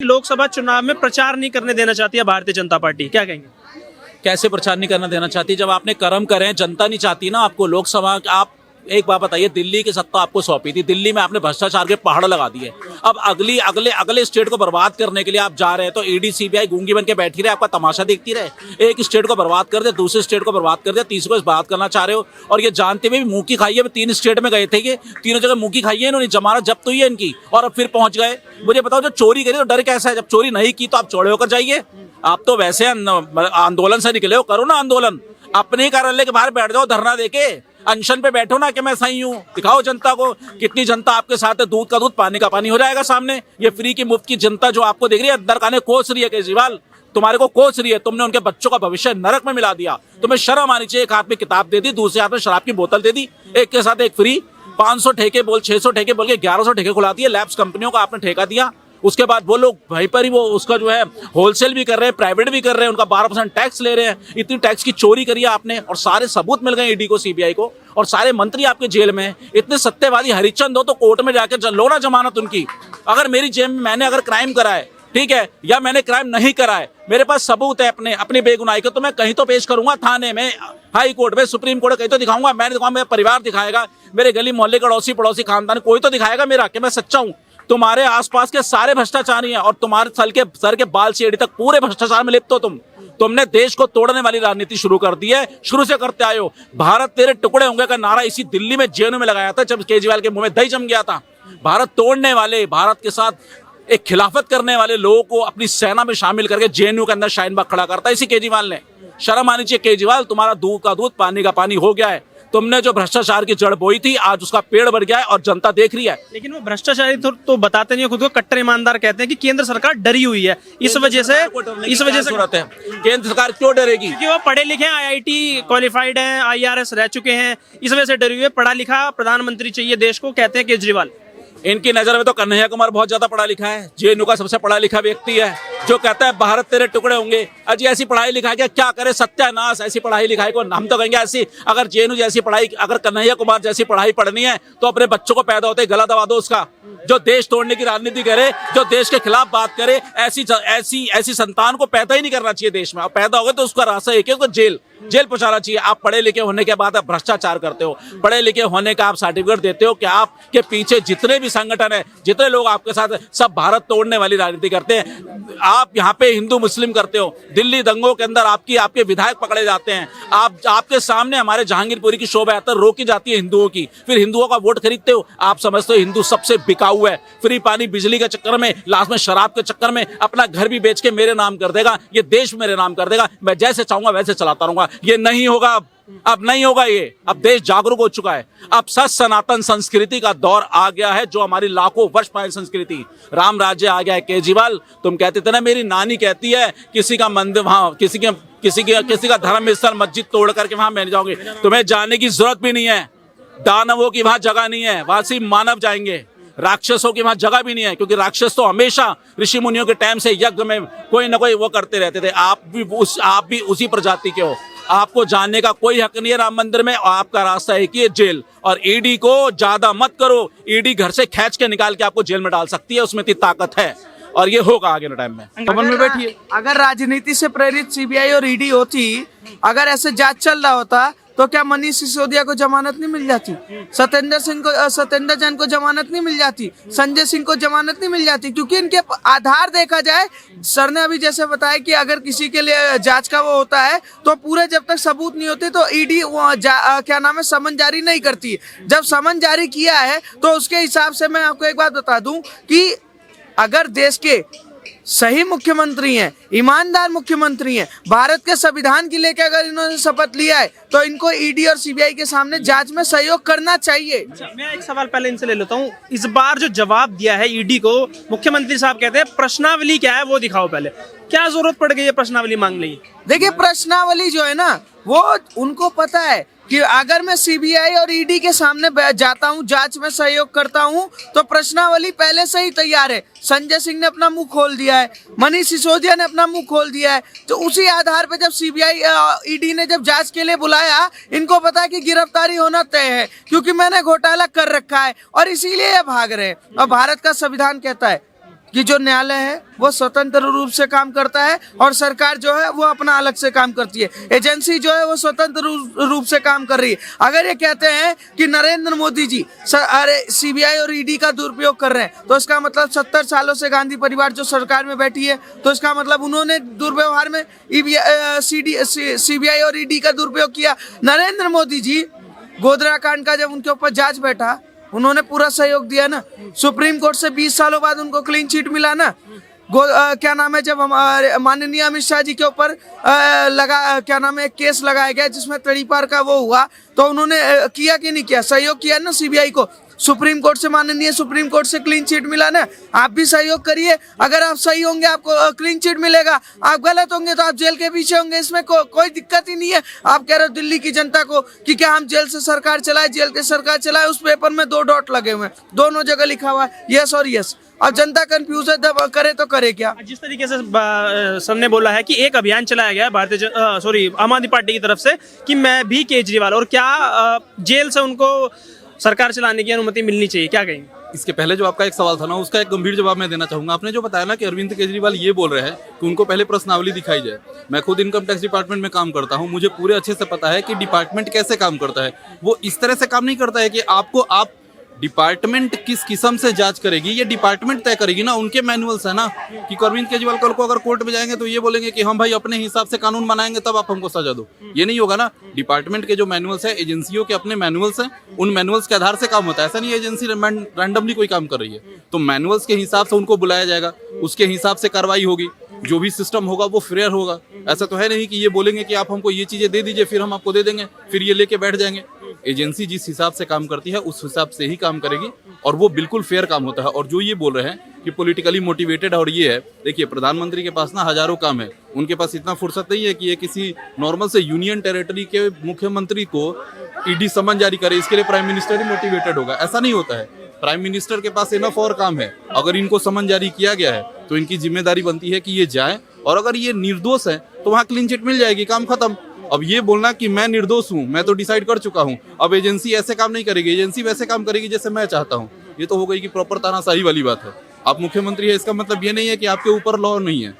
लोकसभा चुनाव में प्रचार नहीं करने देना चाहती है भारतीय जनता पार्टी, क्या कहेंगे? कैसे प्रचार नहीं करना देना चाहती? जब आपने कर्म करे, जनता नहीं चाहती ना आपको लोकसभा। आप एक बात बताइए, दिल्ली की सत्ता आपको सौंपी थी, दिल्ली में आपने भ्रष्टाचार के पहाड़ लगा दिए। अब अगले स्टेट को बर्बाद करने के लिए आप जा रहे हैं, तो ईडी सीबीआई गूंगी बन के बैठी रहे, आपका तमाशा देखती रहे। एक स्टेट को बर्बाद कर दे, दूसरे स्टेट को बर्बाद कर दे, तीसरे को बर्बाद करना चाह रहे हो। और ये जानते हुए भी मुंह की खाई है। 3 स्टेट में गए थे, ये तीनों जगह मुंह की खाई है इन्होंने, जमानत जब्त हुई है इनकी, और अब फिर पहुंच गए। मुझे बताओ, जो चोरी करी तो डर कैसा है? जब चोरी नहीं की तो आप चौड़े होकर जाइए। आप तो वैसे आंदोलन से निकले हो, करो ना आंदोलन, अपने कार्यालय के बाहर बैठ जाओ, धरना देके अनशन पे बैठो ना कि मैं सही हूँ, दिखाओ जनता को कितनी जनता आपके साथ है। दूध का दूध, पानी का पानी हो जाएगा सामने। ये फ्री की मुफ्त की जनता जो आपको देख रही है, अंदर खाने कोस रही है। केजरीवाल तुम्हारे को कोस रही है, तुमने उनके बच्चों का भविष्य नरक में मिला दिया। तुम्हें शर्म आनी चाहिए। एक हाथ में किताब दे दी, दूसरे हाथ में शराब की बोतल दे दी, एक के साथ एक फ्री। 500 ठेके बोल, 600 ठेके बोल के 1100 ठेके खुला दिए। लैब्स कंपनियों का आपने ठेका दिया। उसके बाद वो लोग वहीं पर ही वो उसका जो है होलसेल भी कर रहे हैं, प्राइवेट भी कर रहे हैं, उनका 12% टैक्स ले रहे हैं। इतनी टैक्स की चोरी करी है आपने, और सारे सबूत मिल गए ईडी को, सीबीआई को, और सारे मंत्री आपके जेल में। इतने सत्तेवादी हरिचंद हो तो कोर्ट में जाकर लो ना जमानत उनकी। अगर मेरी जेब में मैंने अगर क्राइम करा है, ठीक है, या मैंने क्राइम नहीं करा है, मेरे पास सबूत है अपनी बेगुनाही का, तो मैं कहीं तो पेश करूंगा, थाने में, हाई कोर्ट में, सुप्रीम कोर्ट, कहीं तो दिखाऊंगा। मैंने दिखाऊंगा, मेरा परिवार दिखाएगा, मेरे गली मोहल्ले का अड़ोसी पड़ोसी खानदान, कोई तो दिखाएगा मेरा कि मैं सच्चा हूं। तुम्हारे आसपास के सारे भ्रष्टाचारी हैं, और तुम्हारे सर के बाल से एड़ी तक पूरे भ्रष्टाचार में लिप्त हो तुमने देश को तोड़ने वाली राजनीति शुरू कर दी है, शुरू से करते आए हो। भारत तेरे टुकड़े होंगे का नारा इसी दिल्ली में जेएनयू में लगाया था, जब केजरीवाल के मुंह में दही जम गया था। भारत तोड़ने वाले, भारत के साथ एक खिलाफत करने वाले लोगों को अपनी सेना में शामिल करके जेएनयू के अंदर शाहीन बाग खड़ा करता है इसी केजरीवाल ने। शर्म आनी चाहिए केजरीवाल, तुम्हारा दूध का दूध, पानी का पानी हो गया है। तुमने जो भ्रष्टाचार की जड़ बोई थी, आज उसका पेड़ बढ़ गया है और जनता देख रही है। लेकिन वो भ्रष्टाचारी तो बताते नहीं, खुद को कट्टर ईमानदार कहते हैं कि केंद्र सरकार डरी हुई है। इस वजह से जरूरत है। केंद्र सरकार क्यों डरेगी? क्योंकि वो पढ़े लिखे हैं, आईआईटी क्वालिफाइड हैं, आईआरएस रह चुके हैं, इस वजह से डरी हुई है। पढ़ा लिखा प्रधानमंत्री चाहिए देश को, कहते हैं केजरीवाल। इनकी नजर में तो कन्हैया कुमार बहुत ज्यादा पढ़ा लिखा है, जेएनयू का सबसे पढ़ा लिखा व्यक्ति है, जो कहता है भारत तेरे टुकड़े होंगे। अजी ऐसी पढ़ाई लिखाई क्या करे, सत्यानाश। ऐसी पढ़ाई लिखाई को हम तो कहेंगे ऐसी, अगर जेएनयू जैसी पढ़ाई, अगर कन्हैया कुमार जैसी पढ़ाई पढ़नी है तो अपने बच्चों को पैदा होते गला दबा दो उसका। जो देश तोड़ने की राजनीति करे, जो देश के खिलाफ बात करे, ऐसी संतान को पैदा ही नहीं करना चाहिए देश में। पैदा हो गए तो उसका रास्ता एक है, उसको जेल पहुंचाना चाहिए। आप पढ़े लिखे होने के बाद आप भ्रष्टाचार करते हो, पढ़े लिखे होने का आप सर्टिफिकेट देते हो कि आपके पीछे जितने भी संगठन है, जितने लोग आपके साथ है, सब भारत तोड़ने वाली राजनीति करते हैं। आप यहाँ पे हिंदू मुस्लिम करते हो। दिल्ली दंगों के अंदर आपके विधायक पकड़े जाते हैं। आपके सामने हमारे जहांगीरपुरी की शोभा यात्रा रोकी जाती है हिंदुओं की, फिर हिंदुओं का वोट खरीदते हो। आप समझते हो हिंदू सबसे बिकाऊ है, फ्री पानी बिजली के चक्कर में, लास्ट में शराब के चक्कर में अपना घर भी बेच के मेरे नाम कर देगा, ये देश मेरे नाम कर देगा, मैं जैसे चाहूंगा वैसे चलाता रहूंगा। ये नहीं होगा, अब नहीं होगा ये। अब देश जागरूक हो चुका है। अब सच सनातन संस्कृति का दौर आ गया है, जो हमारी लाखों वर्ष पुरानी संस्कृति, राम राज्य आ गया है। केजरीवाल, तुम कहते थे ना, मेरी नानी कहती है किसी का मंदिर वहां, किसी का धर्म स्थल मस्जिद तोड़ करके वहां मैं जाऊंगी। तुम्हें जाने की जरूरत भी नहीं है। दानवों की वहां जगह नहीं है, वहां सिर्फ मानव जाएंगे। राक्षसों की वहां जगह भी नहीं है, क्योंकि राक्षस तो हमेशा ऋषि मुनियों के टाइम से यज्ञ में कोई ना कोई वो करते रहते थे। आप भी उसी प्रजाति के हो। आपको जाने का कोई हक नहीं है राम मंदिर में, और आपका रास्ता है कि जेल। और ईडी को ज्यादा मत करो, ईडी घर से खींच के निकाल के आपको जेल में डाल सकती है, उसमें इतनी ताकत है, और ये होगा आगे टाइम में। भवन में बैठिए। अगर राजनीति से प्रेरित सीबीआई और ईडी होती, अगर ऐसे जांच चल रहा होता, तो क्या मनीष सिसोदिया को जमानत नहीं मिल जाती? सत्येंद्र जैन को जमानत नहीं मिल जाती? संजय सिंह को जमानत नहीं मिल जाती? क्योंकि इनके आधार देखा जाए, सर ने अभी जैसे बताया कि अगर किसी के लिए जांच का वो होता है तो पूरे जब तक सबूत नहीं होते तो ईडी क्या नाम है, समन जारी नहीं करती। जब समन जारी किया है तो उसके हिसाब से मैं आपको एक बात बता दूं कि अगर देश के सही मुख्यमंत्री हैं, ईमानदार मुख्यमंत्री हैं, भारत के संविधान की लेकर अगर इन्होंने शपथ लिया है, तो इनको ईडी और सीबीआई के सामने जांच में सहयोग करना चाहिए। मैं एक सवाल पहले इनसे ले लेता हूँ। इस बार जो जवाब दिया है ईडी को, मुख्यमंत्री साहब कहते हैं प्रश्नावली क्या है वो दिखाओ पहले। क्या जरूरत पड़ गई है प्रश्नावली मांगने की? देखिए, प्रश्नावली जो है ना, वो उनको पता है कि अगर मैं सीबीआई और ईडी के सामने जाता हूं, जांच में सहयोग करता हूं, तो प्रश्नावली पहले से ही तैयार है। संजय सिंह ने अपना मुंह खोल दिया है, मनीष सिसोदिया ने अपना मुंह खोल दिया है। तो उसी आधार पे जब सीबीआई ईडी ने जब जांच के लिए बुलाया, इनको पता है कि गिरफ्तारी होना तय है, क्योंकि मैंने घोटाला कर रखा है, और इसीलिए ये भाग रहे हैं। और भारत का संविधान कहता है कि जो न्यायालय है वो स्वतंत्र रूप से काम करता है और सरकार जो है वो अपना अलग से काम करती है। एजेंसी जो है वो स्वतंत्र रूप से काम कर रही है। अगर ये कहते हैं कि नरेंद्र मोदी जी अरे सीबीआई और ईडी का दुरुपयोग कर रहे हैं, तो इसका मतलब 70 सालों से गांधी परिवार जो सरकार में बैठी है, तो इसका मतलब उन्होंने दुर्व्यवहार में सीबीआई और ईडी का दुरुपयोग किया। नरेंद्र मोदी जी गोधरा कांड का जब उनके ऊपर जांच बैठा, उन्होंने पूरा सहयोग दिया ना। सुप्रीम कोर्ट से 20 सालों बाद उनको क्लीन चिट मिला ना। क्या नाम है, जब माननीय अमित शाह जी के ऊपर क्या नाम है केस लगाया गया जिसमें तड़ीपार का वो हुआ, तो उन्होंने किया कि नहीं किया, सहयोग किया ना सीबीआई को। सुप्रीम कोर्ट से माननीय सुप्रीम कोर्ट से क्लीन चिट मिला ना। आप भी सहयोग करिए, अगर आप सही होंगे आपको क्लीन चिट मिलेगा, आप गलत होंगे तो आप जेल के पीछे होंगे। इसमें कोई दिक्कत ही नहीं है। आप कह रहे हो दिल्ली की जनता को कि क्या हम जेल से सरकार चलाए, जेल के सरकार चलाए, उस पेपर में 2 डॉट लगे हुए हैं, दोनों जगह लिखा हुआ है यस और यस। अब जनता कंफ्यूज है, करे तो करे क्या। जिस तरीके से सर ने बोला है कि एक अभियान चलाया गया है आम आदमी पार्टी की तरफ से कि मैं भी केजरीवाल, और क्या जेल से उनको सरकार चलाने की अनुमति मिलनी चाहिए, क्या कहेंगे? इसके पहले जो आपका एक सवाल था ना, उसका एक गंभीर जवाब मैं देना चाहूंगा। आपने जो बताया ना कि अरविंद केजरीवाल ये बोल रहे हैं कि उनको पहले प्रश्नावली दिखाई जाए। मैं खुद इनकम टैक्स डिपार्टमेंट में काम करता हूं, मुझे पूरे अच्छे से पता है कि डिपार्टमेंट कैसे काम करता है। वो इस तरह से काम नहीं करता है कि आप डिपार्टमेंट किस किस्म से जांच करेगी, ये डिपार्टमेंट तय करेगी ना। उनके मैनुअल्स है ना कि अरविंद केजरीवाल कल को अगर कोर्ट में जाएंगे तो ये बोलेंगे कि हम भाई अपने हिसाब से कानून बनाएंगे तब आप हमको सजा दो, ये नहीं होगा ना। डिपार्टमेंट के जो मैनुअल्स है, एजेंसियों के अपने मैनुअल्स हैं, उन मैनुअल्स के आधार से काम होता है। ऐसा नहीं एजेंसी रैंडमली कोई काम कर रही है, तो मैनुअल्स के हिसाब से उनको बुलाया जाएगा, उसके हिसाब से कार्रवाई होगी, जो भी सिस्टम होगा वो फेयर होगा। ऐसा तो है नहीं कि ये बोलेंगे कि आप हमको ये चीजें दे दीजिए फिर हम आपको दे देंगे, फिर ये लेके बैठ जाएंगे। एजेंसी जिस हिसाब से काम करती है उस हिसाब से ही काम करेगी और वो बिल्कुल फेयर काम होता है। और जो ये बोल रहे हैं कि पॉलिटिकली मोटिवेटेड और ये है, देखिए प्रधानमंत्री के पास ना हजारों काम है, उनके पास इतना फुर्सत नहीं है कि ये किसी नॉर्मल से यूनियन टेरिटरी के मुख्यमंत्री को ईडी समन जारी करे, इसके लिए प्राइम मिनिस्टर ही मोटिवेटेड होगा, ऐसा नहीं होता है। प्राइम मिनिस्टर के पास इनफ और काम है। अगर इनको समन जारी किया गया है तो इनकी जिम्मेदारी बनती है कि ये जाए, और अगर ये निर्दोष है तो वहां क्लीन चिट मिल जाएगी, काम खत्म। अब ये बोलना कि मैं निर्दोष हूं, मैं तो डिसाइड कर चुका हूं, अब एजेंसी ऐसे काम नहीं करेगी, एजेंसी वैसे काम करेगी जैसे मैं चाहता हूं, ये तो हो गई कि प्रॉपर तानाशाही वाली बात है। आप मुख्यमंत्री है, इसका मतलब ये नहीं है कि आपके ऊपर लॉ नहीं है।